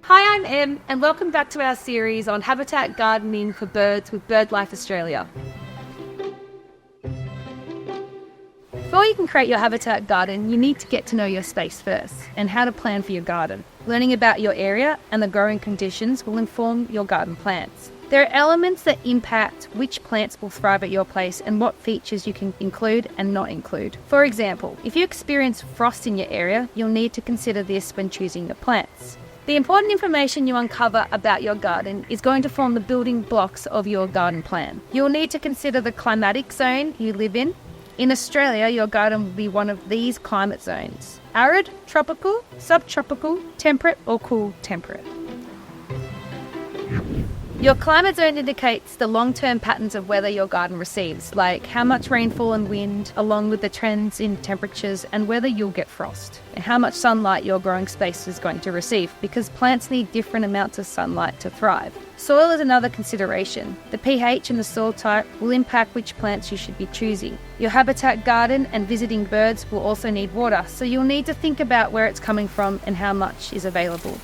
Hi, I'm Em, and welcome back to our series on habitat gardening for birds with BirdLife Australia. Before you can create your habitat garden, you need to get to know your space first and how to plan for your garden. Learning about your area and the growing conditions will inform your garden plants. There are elements that impact which plants will thrive at your place and what features you can include and not include. For example, if you experience frost in your area, you'll need to consider this when choosing your plants. The important information you uncover about your garden is going to form the building blocks of your garden plan. You'll need to consider the climatic zone you live in. In Australia, your garden will be one of these climate zones: arid, tropical, subtropical, temperate or cool temperate. Your climate zone indicates the long-term patterns of weather your garden receives, like how much rainfall and wind, along with the trends in temperatures and whether you'll get frost, and how much sunlight your growing space is going to receive, because plants need different amounts of sunlight to thrive. Soil is another consideration. The pH and the soil type will impact which plants you should be choosing. Your habitat garden and visiting birds will also need water, so you'll need to think about where it's coming from and how much is available.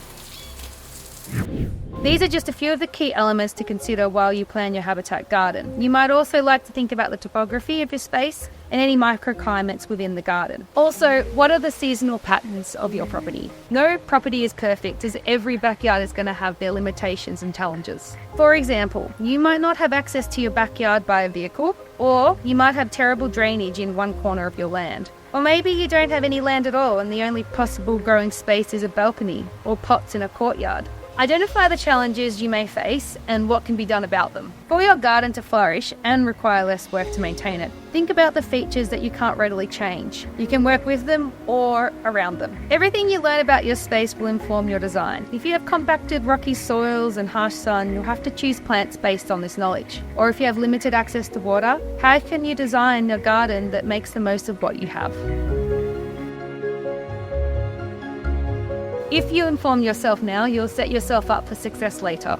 These are just a few of the key elements to consider while you plan your habitat garden. You might also like to think about the topography of your space and any microclimates within the garden. Also, what are the seasonal patterns of your property? No property is perfect, as every backyard is going to have their limitations and challenges. For example, you might not have access to your backyard by a vehicle, or you might have terrible drainage in one corner of your land. Or maybe you don't have any land at all and the only possible growing space is a balcony or pots in a courtyard. Identify the challenges you may face and what can be done about them. For your garden to flourish and require less work to maintain it, think about the features that you can't readily change. You can work with them or around them. Everything you learn about your space will inform your design. If you have compacted rocky soils and harsh sun, you'll have to choose plants based on this knowledge. Or if you have limited access to water, how can you design a garden that makes the most of what you have? If you inform yourself now, you'll set yourself up for success later.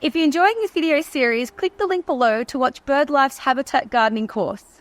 If you're enjoying this video series, click the link below to watch BirdLife's Habitat Gardening course.